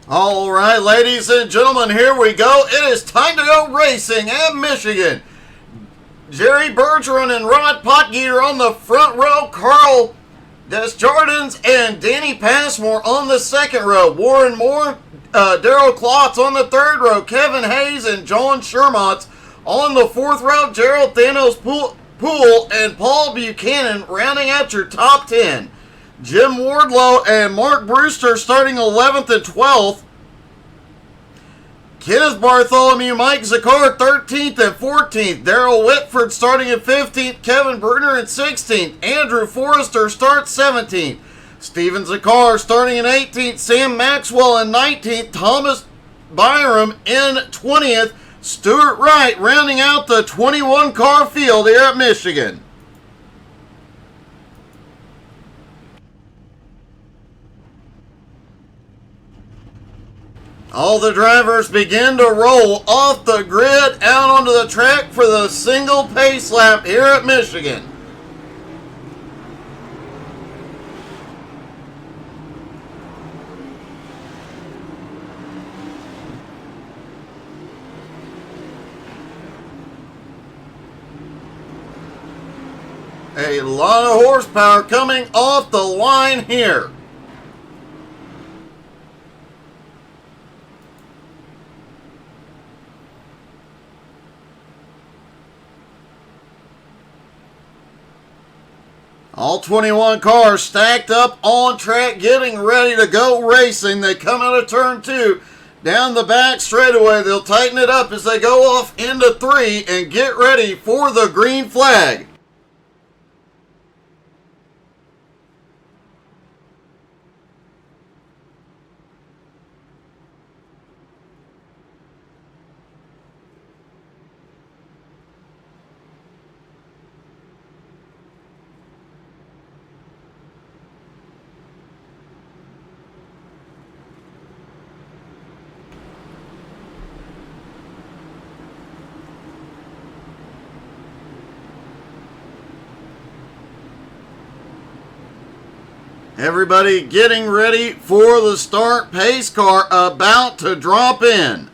All right, ladies and gentlemen, here we go. It is time to go racing at Michigan. Jerry Bergeron and Rod Potgieter on the front row. Carl Desjardins and Danny Passmore on the second row. Warren Moore, Daryl Klotz on the third row. Kevin Hayes and John Shermott on the fourth row. Gerald Thanos Poole and Paul Buchanan rounding out your top 10. Jim Wardlow and Mark Brewster starting 11th and 12th. Kenneth Bartholomew, Mike Zakar 13th and 14th. Darrell Whitford starting at 15th. Kevin Bruner at 16th. Andrew Forrester starts 17th. Steven Zakar starting in 18th. Sam Maxwell in 19th. Thomas Byram in 20th. Stuart Wright rounding out the 21 car field here at Michigan. All the drivers begin to roll off the grid out onto the track for the single pace lap here at Michigan. A lot of horsepower coming off the line here. All 21 cars stacked up on track, getting ready to go racing. They come out of turn 2, down the back straightaway. They'll tighten it up as they go off into 3 and get ready for the green flag. Everybody getting ready for the start. Pace car about to drop in.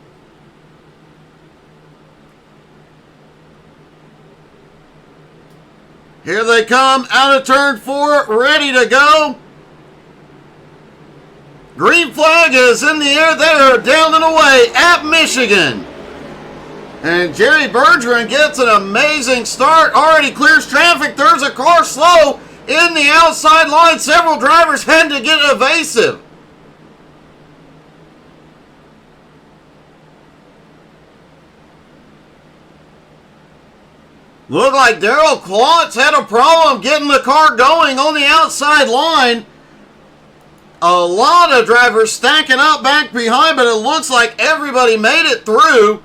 Here they come out of turn 4, ready to go. Green flag is in the air. They are down and away at Michigan. And Jerry Bergeron gets an amazing start. Already clears traffic. There's a car slow in the outside line. Several drivers had to get evasive. Looked like Daryl Klotz had a problem getting the car going on the outside line. A lot of drivers stacking up back behind, but it looks like everybody made it through.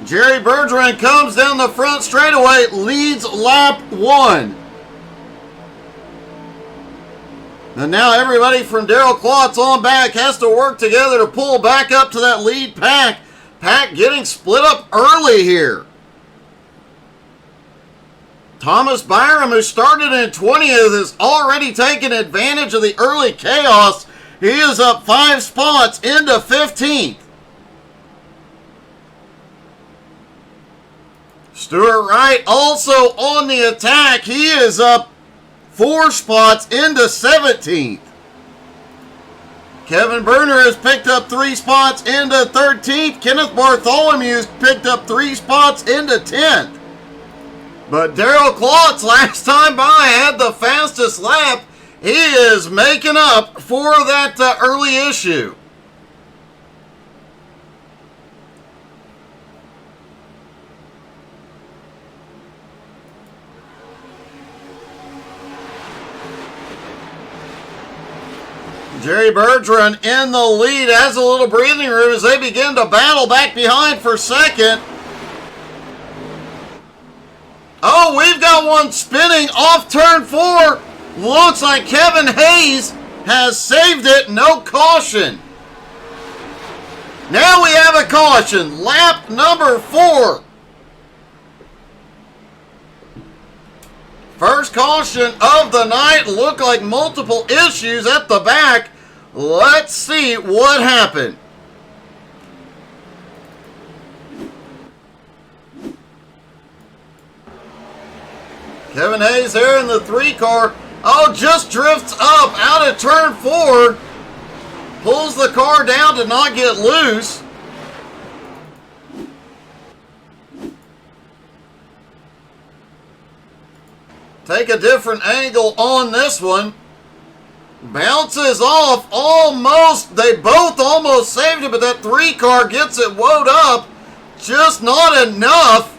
Jerry Bergeron comes down the front straightaway, leads lap 1. And now everybody from Daryl Klotz on back has to work together to pull back up to that lead pack. Pack getting split up early here. Thomas Byram, who started in 20th, has already taken advantage of the early chaos. He is up 5 spots into 15th. Stuart Wright also on the attack. He is up 4 spots into 17th. Kevin Bruner has picked up 3 spots into 13th. Kenneth Bartholomew has picked up 3 spots into 10th. But Daryl Klotz last time by had the fastest lap. He is making up for that early issue. Jerry Bergeron in the lead, has a little breathing room as they begin to battle back behind for second. Oh, we've got one spinning off turn 4. Looks like Kevin Hayes has saved it. No caution. Now we have a caution. Lap number 4. First caution of the night. Looked like multiple issues at the back. Let's see what happened. Kevin Hayes there in the 3 car. Oh, just drifts up out of turn 4. Pulls the car down to not get loose. Take a different angle on this one. Bounces off almost. They both almost saved it, but that 3 car gets it woed up. Just not enough.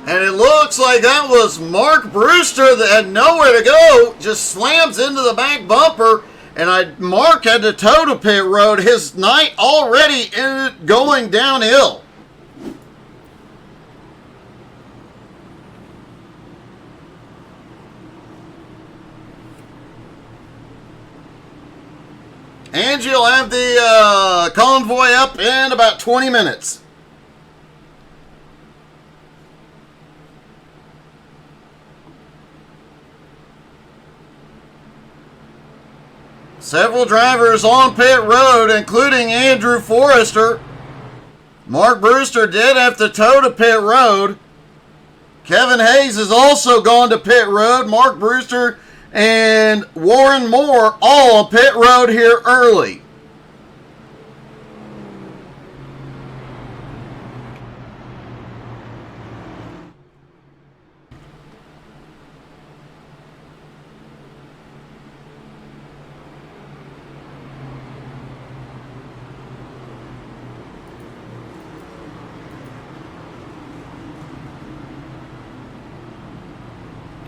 And it looks like that was Mark Brewster that had nowhere to go. Just slams into the back bumper. And Mark had to tow to pit road. His night already ended going downhill. Angie will have the convoy up in about 20 minutes. Several drivers on pit road, including Andrew Forrester. Mark Brewster did have to tow to pit road. Kevin Hayes has also gone to pit road. Mark Brewster and Warren Moore all on pit road here early.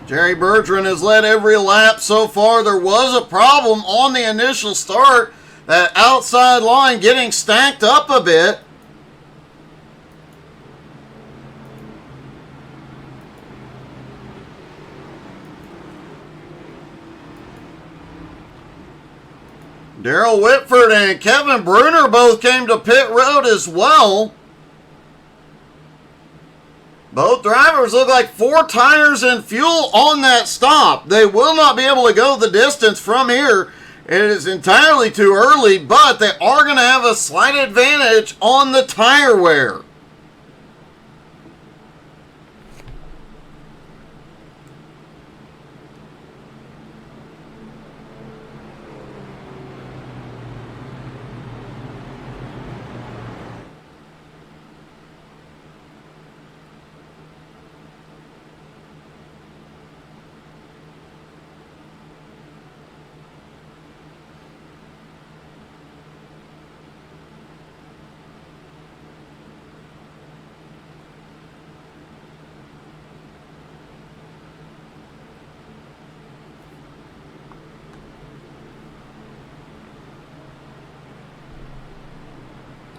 Jerry Bertrand has led every lap so far. There was a problem on the initial start. That outside line getting stacked up a bit. Darrell Whitford and Kevin Bruner both came to pit road as well. Both drivers look like 4 tires and fuel on that stop. They will not be able to go the distance from here. It is entirely too early, but they are going to have a slight advantage on the tire wear.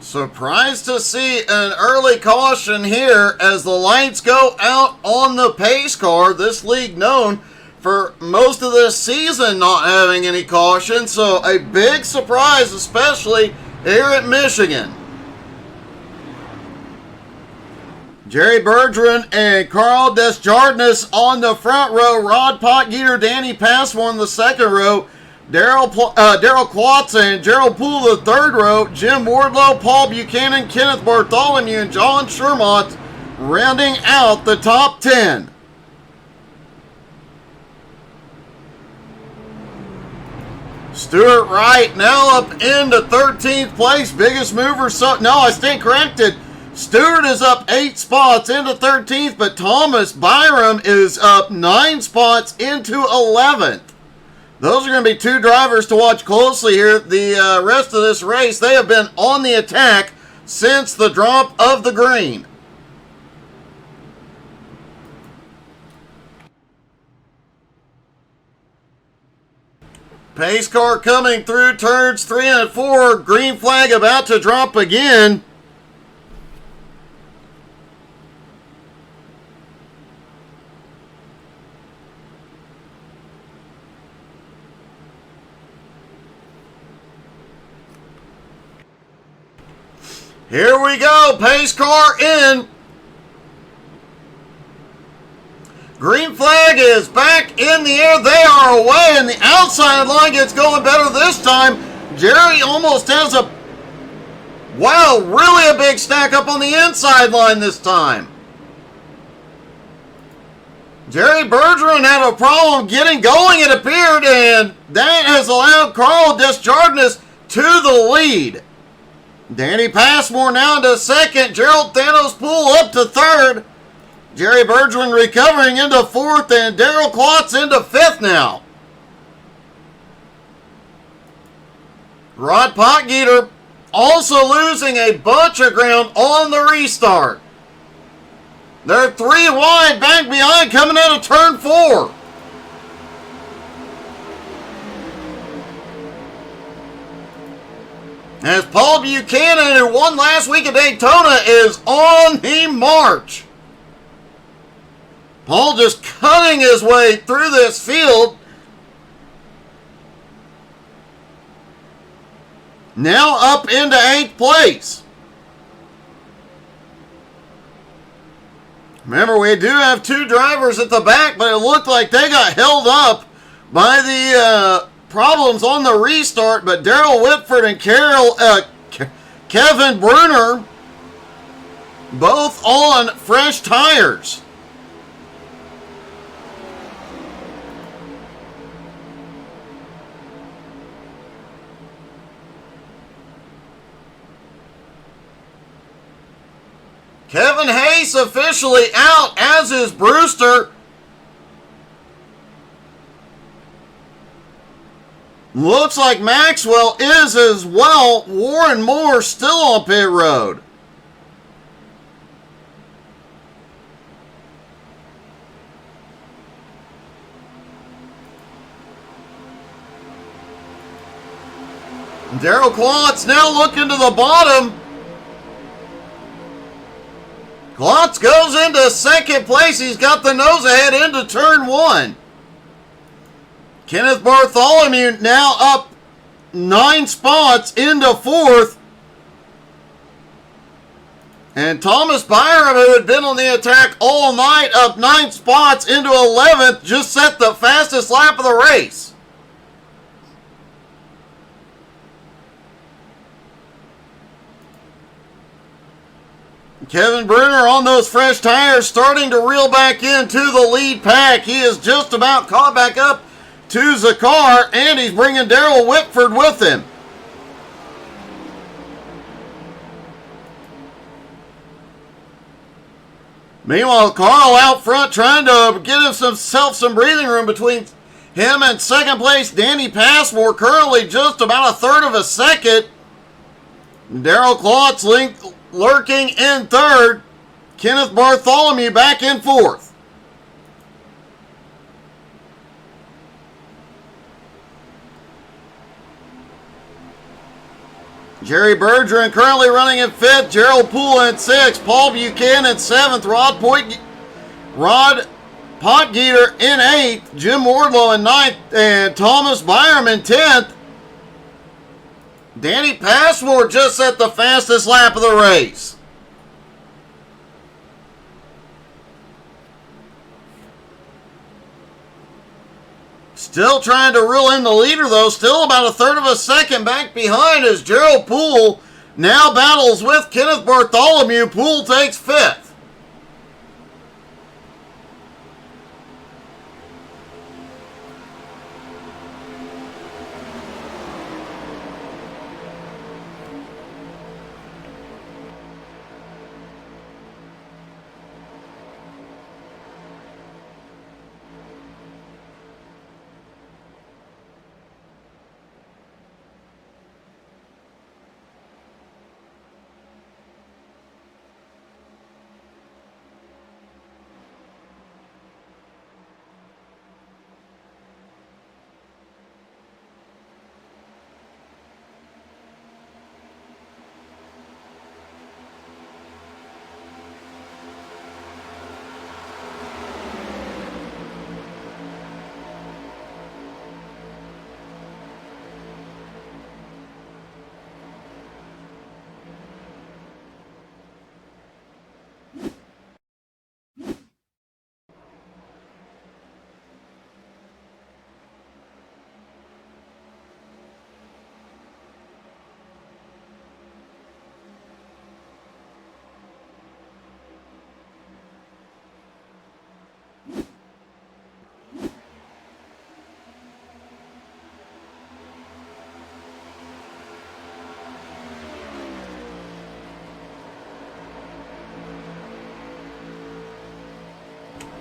Surprised to see an early caution here as the lights go out on the pace car. This league known for most of this season not having any caution. So a big surprise, especially here at Michigan. Jerry Bertrand and Carl Desjardins on the front row. Rod Potgieter, Danny Passmore in the second row. Daryl Klotz and Gerald Poole the third row. Jim Wardlow, Paul Buchanan, Kenneth Bartholomew, and John Shermont rounding out the top 10. Stuart Wright now up into 13th place. Biggest mover. No, I stand corrected. Stewart is up 8 spots into 13th, but Thomas Byram is up 9 spots into 11th. Those are going to be 2 drivers to watch closely here. The rest of this race, they have been on the attack since the drop of the green. Pace car coming through turns 3 and 4. Green flag about to drop again. Here we go. Pace car in. Green flag is back in the air. They are away, and the outside line gets going better this time. Jerry almost has a, wow, really a big stack up on the inside line this time. Jerry Bergeron had a problem getting going, it appeared, and that has allowed Carl Desjardins to the lead. Danny Passmore now into second. Gerald Thanos Poole up to third. Jerry Bergeron recovering into fourth, and Daryl Klotz into fifth now. Rod Potgieter also losing a bunch of ground on the restart. They're 3 wide back behind coming out of turn 4. As Paul Buchanan, who won last week at Daytona, is on the march. Paul just cutting his way through this field. Now up into 8th place. Remember, we do have 2 drivers at the back, but it looked like they got held up by the problems on the restart. But Darrell Whitford and Kevin Brunner both on fresh tires. Kevin Hayes officially out, as is Brewster. Looks like Maxwell is as well. Warren Moore still on pit road. Daryl Klotz now looking to the bottom. Klotz goes into second place. He's got the nose ahead into turn 1. Kenneth Bartholomew now up 9 spots into 4th. And Thomas Byram, who had been on the attack all night, up 9 spots into 11th, just set the fastest lap of the race. Kevin Brunner on those fresh tires starting to reel back into the lead pack. He is just about caught back up to Zakar, and he's bringing Darrell Whitford with him. Meanwhile, Carl out front trying to get himself some breathing room between him and second place Danny Passmore, currently just about a third of a second. Daryl Klotz lurking in third. Kenneth Bartholomew back in fourth. Jerry Bergeron currently running in fifth. Gerald Poole in sixth. Paul Buchanan seventh. Rod Potgieter in eighth. Jim Wardlow in ninth. And Thomas Byram in 10th. Danny Passmore just set the fastest lap of the race. Still trying to reel in the leader, though. Still about a third of a second back behind as Gerald Poole now battles with Kenneth Bartholomew. Poole takes fifth.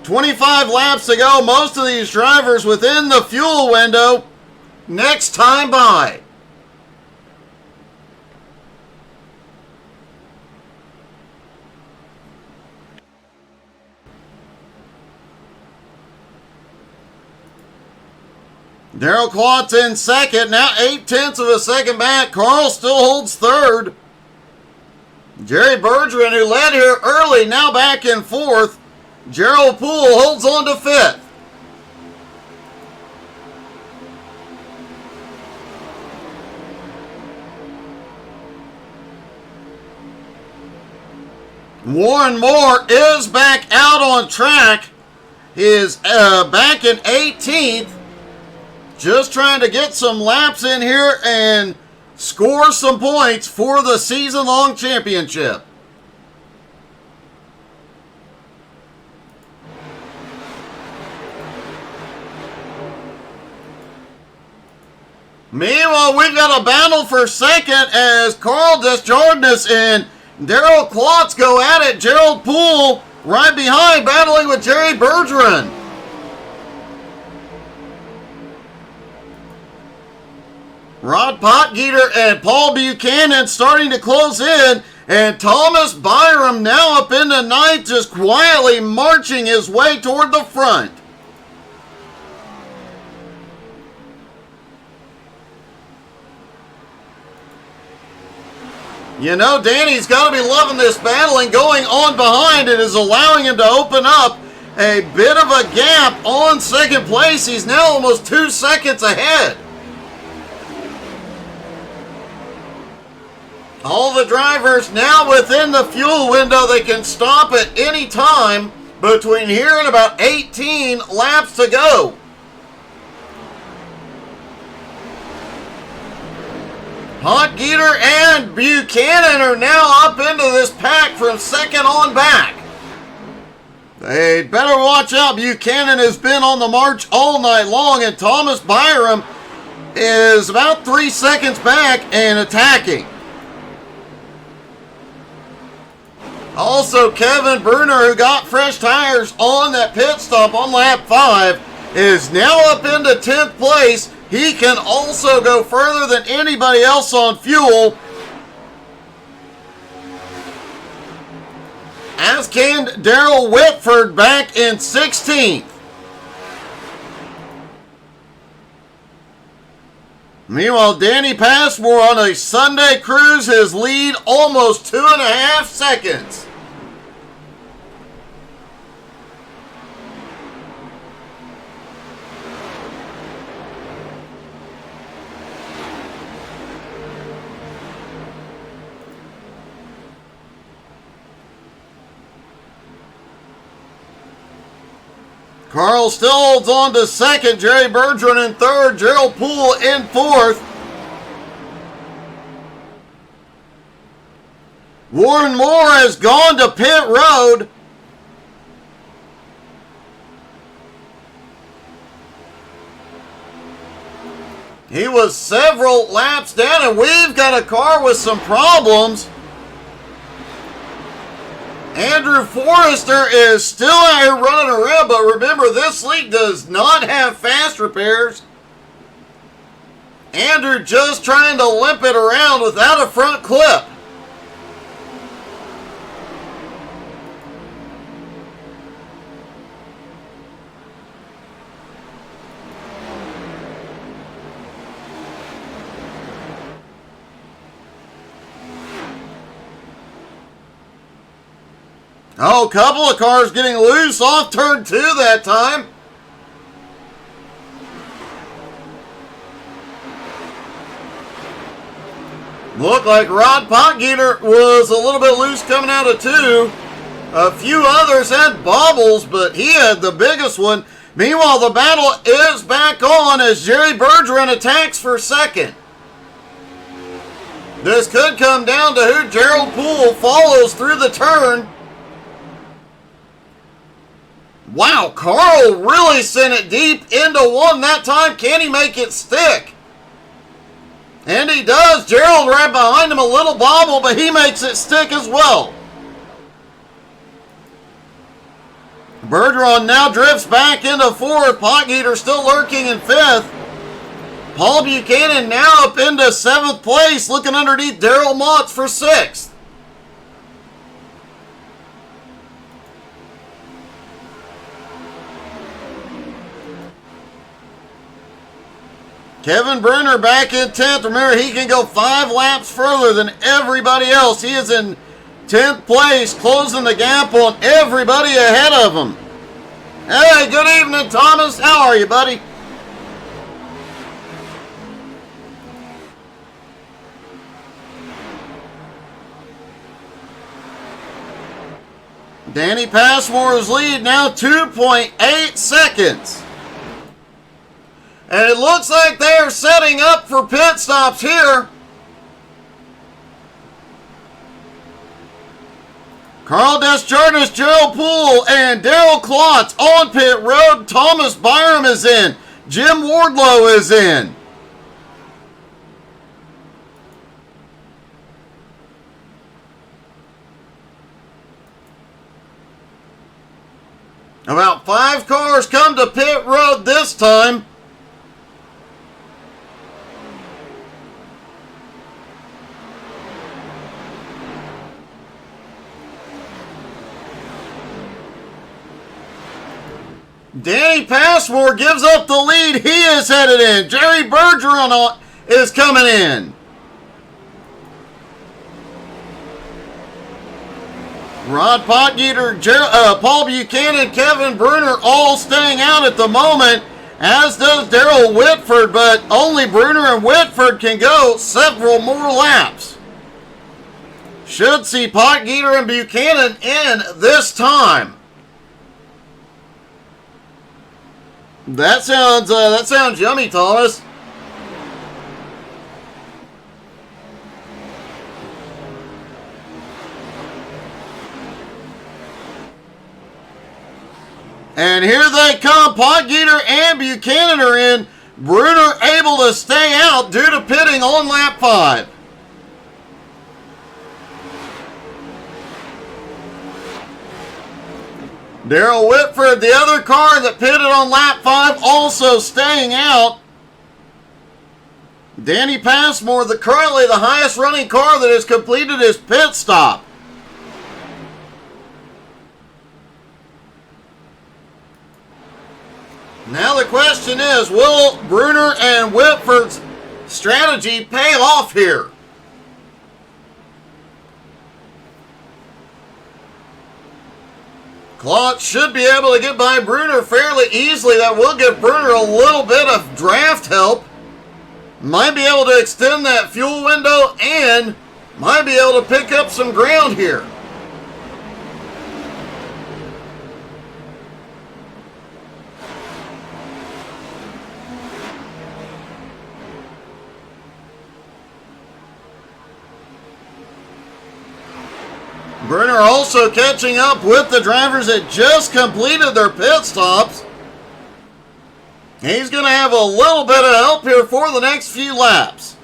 25 laps to go. Most of these drivers within the fuel window. Next time by. Darrell Klotz in second, now 0.8 of a second back. Carl still holds third. Jerry Bergeron, who led here early, now back in fourth. Gerald Poole holds on to fifth. Warren Moore is back out on track. He is back in 18th. Just trying to get some laps in here and score some points for the season-long championship. Meanwhile, we've got a battle for second as Carl Desjardins and Darrell Klotz go at it. Gerald Poole right behind, battling with Jerry Bergeron. Rod Potgieter and Paul Buchanan starting to close in, and Thomas Byram now up into ninth, just quietly marching his way toward the front. You know, Danny's got to be loving this battling going on behind. It is allowing him to open up a bit of a gap on second place. He's now almost 2 seconds ahead. All the drivers now within the fuel window. They can stop at any time between here and about 18 laps to go. Potgieter and Buchanan are now up into this pack from second on back. They'd better watch out. Buchanan has been on the march all night long, and Thomas Byram is about 3 seconds back and attacking. Also, Kevin Bruner, who got fresh tires on that pit stop on lap 5, is now up into 10th place. He can also go further than anybody else on fuel. As can Daryl Whitford back in 16th. Meanwhile, Danny Passmore on a Sunday cruise, his lead almost 2.5 seconds. Carl still holds on to second. Jerry Bergeron in third. Gerald Poole in fourth. Warren Moore has gone to pit road. He was several laps down, and we've got a car with some problems. Andrew Forrester is still out here running around, but remember, this league does not have fast repairs. Andrew just trying to limp it around without a front clip. Oh, a couple of cars getting loose off turn 2 that time. Looked like Rod Potgieter was a little bit loose coming out of 2. A few others had bobbles, but he had the biggest one. Meanwhile, the battle is back on as Jerry Bergeron attacks for second. This could come down to who Gerald Poole follows through the turn. Wow, Carl really sent it deep into one that time. Can he make it stick? And he does. Gerald right behind him, a little bobble, but he makes it stick as well. Bergeron now drifts back into fourth. Potgieter still lurking in fifth. Paul Buchanan now up into seventh place, looking underneath Daryl Motz for sixth. Kevin Bruner back in 10th. Remember, he can go 5 laps further than everybody else. He is in 10th place, closing the gap on everybody ahead of him. Hey, good evening, Thomas. How are you, buddy? Danny Passmore's lead now 2.8 seconds. And it looks like they are setting up for pit stops here. Carl Desjardins, Gerald Poole, and Daryl Klotz on pit road. Thomas Byram is in. Jim Wardlow is in. About 5 cars come to pit road this time. Danny Passmore gives up the lead. He is headed in. Jerry Bergeron is coming in. Rod Potgieter, Paul Buchanan, Kevin Bruner all staying out at the moment, as does Darrell Whitford, but only Bruner and Whitford can go several more laps. Should see Potgieter and Buchanan in this time. That sounds yummy, Thomas. And here they come. Potgieter and Buchanan are in. Bruner able to stay out due to pitting on lap 5. Darrell Whitford, the other car that pitted on lap 5, also staying out. Danny Passmore, currently the highest running car that has completed his pit stop. Now the question is, will Bruner and Whitford's strategy pay off here? Klotz should be able to get by Bruner fairly easily. That will give Bruner a little bit of draft help. Might be able to extend that fuel window and might be able to pick up some ground here. Bruner also catching up with the drivers that just completed their pit stops. He's going to have a little bit of help here for the next few laps.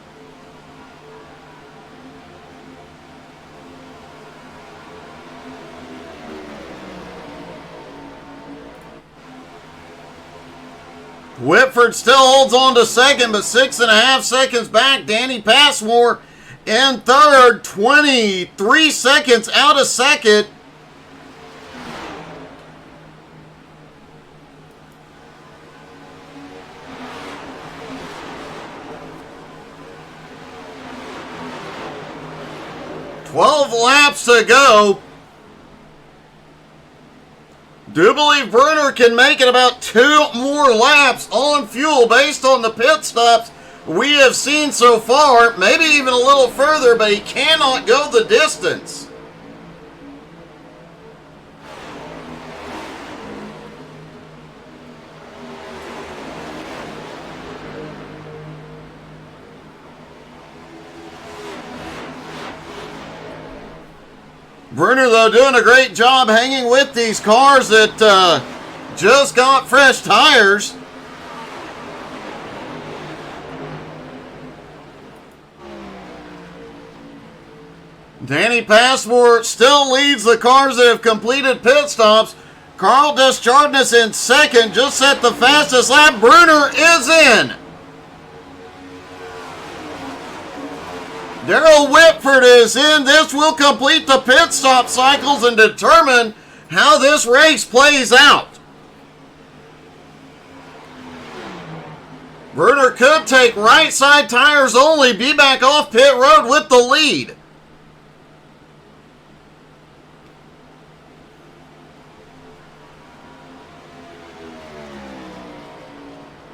Whitford still holds on to second, but 6.5 seconds back. Danny Passmore in third, 23 seconds out of second. "12 laps to go." Do believe Bruner can make it about 2 more laps on fuel based on the pit stops we have seen so far, maybe even a little further, but he cannot go the distance. Bruner, though, doing a great job hanging with these cars that just got fresh tires. Danny Passmore still leads the cars that have completed pit stops. Carl Desjardins in second, just set the fastest lap. Bruner is in. Daryl Whitford is in. This will complete the pit stop cycles and determine how this race plays out. Bruner could take right side tires only, be back off pit road with the lead.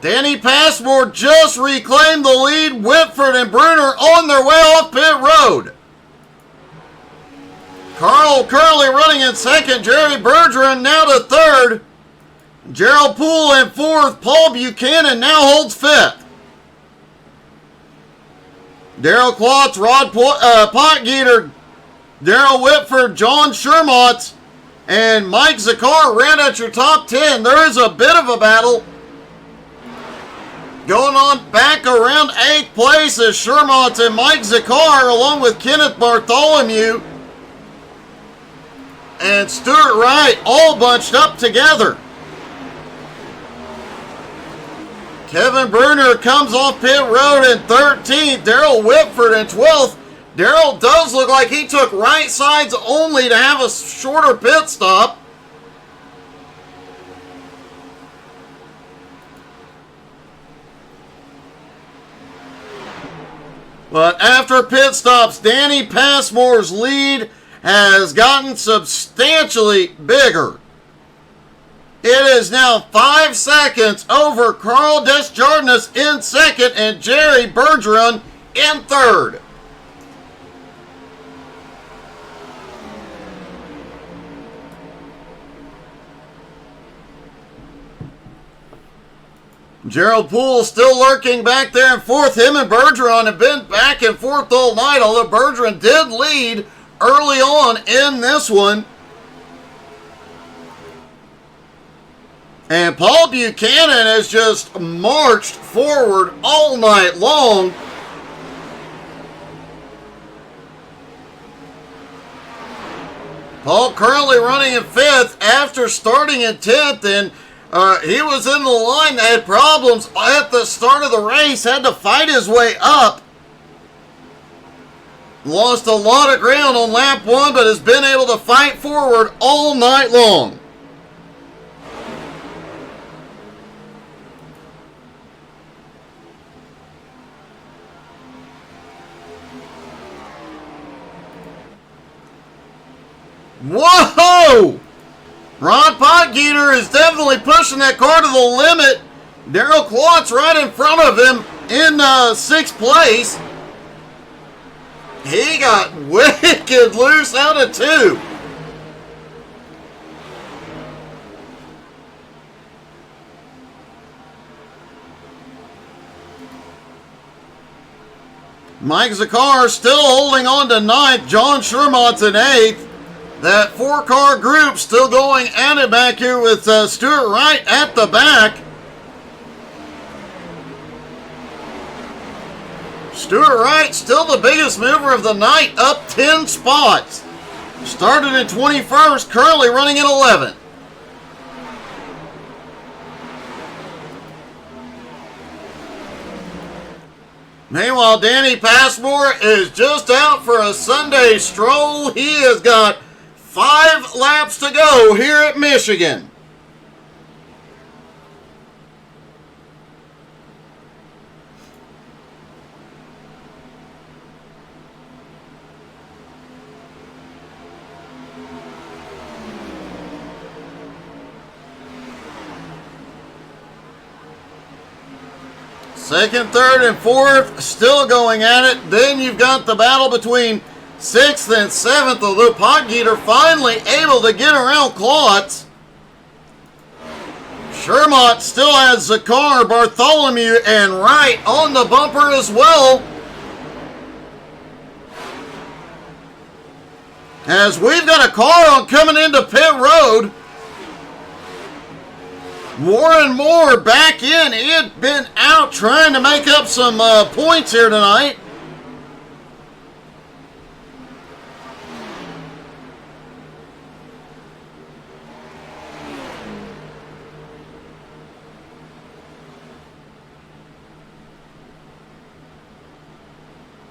Danny Passmore just reclaimed the lead. Whitford and Bruner on their way off pit road. Carl Curley running in second. Jerry Bergeron now to third. Gerald Poole in fourth. Paul Buchanan now holds fifth. Daryl Klotz, Rod Potgieter, Daryl Whitford, John Shermott, and Mike Zakar ran at your top 10. There is a bit of a battle going on back around 8th place as Shermott and Mike Zakar, along with Kenneth Bartholomew and Stuart Wright, all bunched up together. Kevin Bruner comes off pit road in 13th. Daryl Whitford in 12th. Daryl does look like he took right sides only to have a shorter pit stop. But after pit stops, Danny Passmore's lead has gotten substantially bigger. It is now 5 seconds over Carl Desjardins in second and Jerry Bergeron in third. Gerald Poole still lurking back there in fourth. Him and Bergeron have been back and forth all night, although Bergeron did lead early on in this one. And Paul Buchanan has just marched forward all night long. Paul currently running in fifth after starting in 10th, and he was in the line that had problems at the start of the race, had to fight his way up. Lost a lot of ground on lap 1, but has been able to fight forward all night long. Whoa! Ron Potgieter is definitely pushing that car to the limit. Daryl Klotz right in front of him in 6th place. He got wicked loose out of 2. Mike Zakar still holding on to 9th. John Shermott's in 8th. That 4-car group still going at it back here with Stuart Wright at the back. Stuart Wright still the biggest mover of the night, up 10 spots. Started in 21st, currently running in 11th. Meanwhile, Danny Passmore is just out for a Sunday stroll. He has got 5 laps to go here at Michigan. Second, third, and fourth still going at it. Then you've got the battle between 6th and 7th, although Potgieter finally able to get around Klotz. Shermott still has Zakar, Bartholomew, and Wright on the bumper as well. As we've got a car coming into pit road. Warren Moore back in. He had been out trying to make up some points here tonight.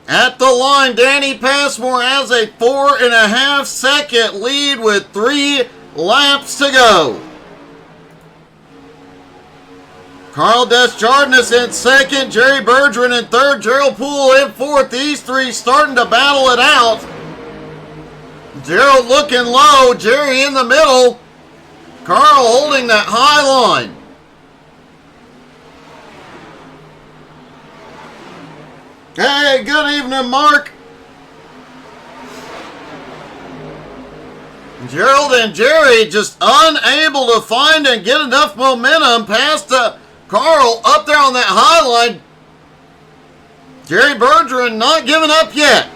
At the line, Danny Passmore has a 4.5 second lead with 3 laps to go. Carl Desjardins in second, Jerry Bergeron in third, Gerald Poole in fourth. These three starting to battle it out. Gerald looking low, Jerry in the middle, Carl holding that high line. Hey, good evening, Mark. Gerald and Jerry just unable to find and get enough momentum past Carl up there on that high line. Jerry Bergeron not giving up yet.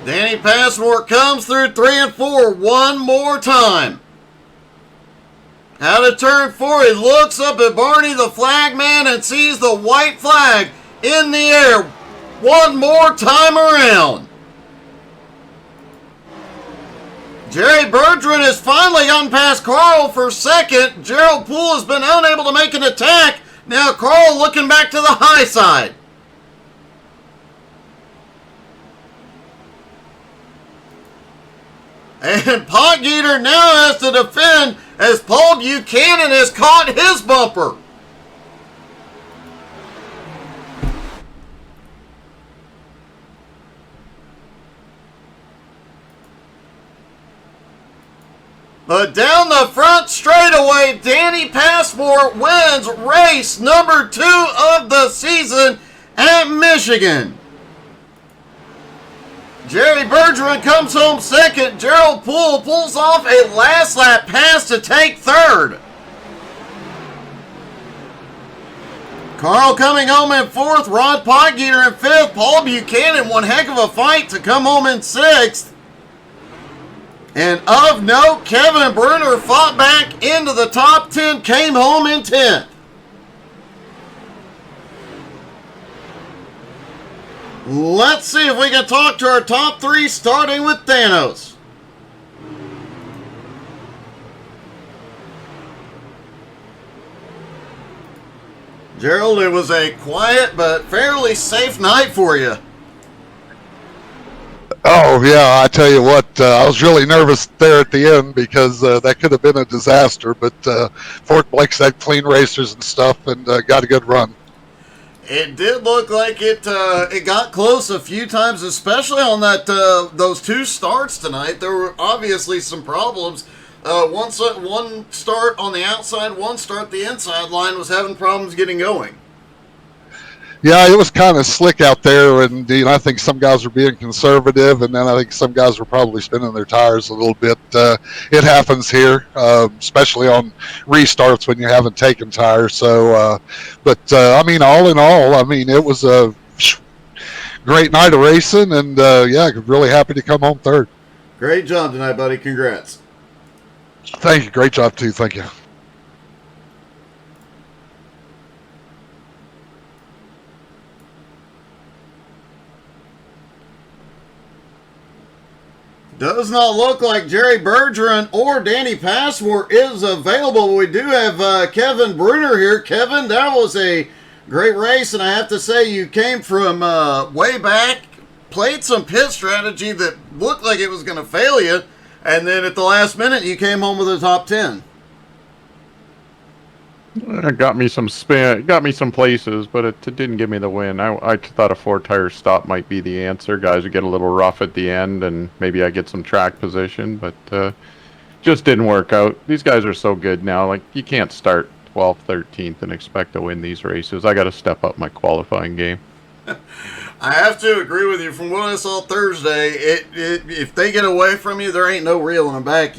Danny Passmore comes through 3 and 4 one more time. Out of turn 4, he looks up at Barney the flag man and sees the white flag in the air one more time around. Jerry Bergeron has finally gotten past Carl for second. Gerald Poole has been unable to make an attack. Now Carl looking back to the high side. And Potgieter now has to defend as Paul Buchanan has caught his bumper. But down the front straightaway, Danny Passmore wins race number 2 of the season at Michigan. Jerry Bergeron comes home second. Gerald Poole pulls off a last lap pass to take third. Carl coming home in fourth. Rod Potgieter in fifth. Paul Buchanan, one heck of a fight to come home in sixth. And of note, Kevin Bruner fought back into the top 10, came home in 10th. Let's see if we can talk to our top 3, starting with Thanos. Gerald, it was a quiet but fairly safe night for you. Oh, yeah, I tell you what, I was really nervous there at the end because that could have been a disaster, but Fort Blake's had clean racers and stuff and got a good run. It did look like it got close a few times, especially on that those 2 starts tonight. There were obviously some problems. One start on the outside, one start the inside line was having problems getting going. Yeah, it was kind of slick out there, and I think some guys were being conservative, and then I think some guys were probably spinning their tires a little bit. It happens here, especially on restarts when you haven't taken tires. So, I mean, all in all, I mean, it was a great night of racing, and yeah, really happy to come home third. Great job tonight, buddy. Congrats. Thank you. Great job, too. Thank you. Does not look like Jerry Bergeron or Danny Passmore is available. We do have Kevin Bruner here. Kevin, that was a great race, and I have to say you came from way back, played some pit strategy that looked like it was going to fail you, and then at the last minute you came home with a top 10. It got me some spin, it got me some places, but it didn't give me the win. I thought a 4-tire stop might be the answer. Guys would get a little rough at the end, and maybe I get some track position, but just didn't work out. These guys are so good now. Like, you can't start 12th, 13th and expect to win these races. I got to step up my qualifying game. I have to agree with you. From what I saw Thursday, if they get away from you, there ain't no reeling them back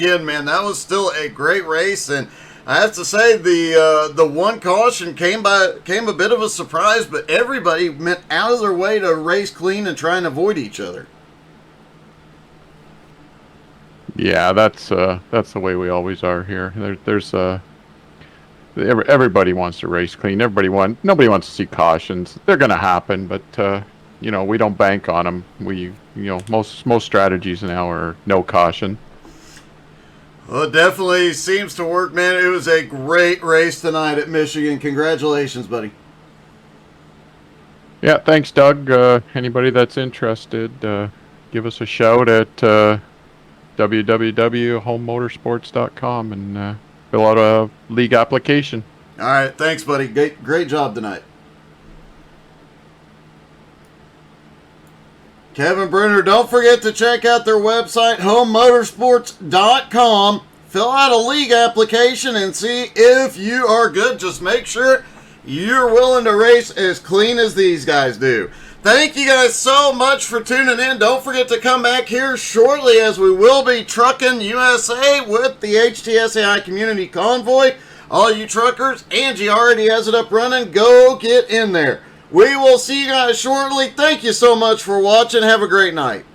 in, man. That was still a great race, and I have to say the one caution came a bit of a surprise, but everybody went out of their way to race clean and try and avoid each other. Yeah, that's the way we always are here. Everybody wants to race clean. Nobody wants to see cautions. They're going to happen, but we don't bank on them. Most strategies now are no caution. Well, it definitely seems to work, man. It was a great race tonight at Michigan. Congratulations, buddy. Yeah, thanks, Doug. Anybody that's interested, give us a shout at www.homemotorsports.com and fill out a league application. All right, thanks, buddy. Great job tonight. Kevin Brunner, don't forget to check out their website, homemotorsports.com. Fill out a league application and see if you are good. Just make sure you're willing to race as clean as these guys do. Thank you guys so much for tuning in. Don't forget to come back here shortly as we will be trucking USA with the HTSAI Community Convoy. All you truckers, Angie already has it up running. Go get in there. We will see you guys shortly. Thank you so much for watching. Have a great night.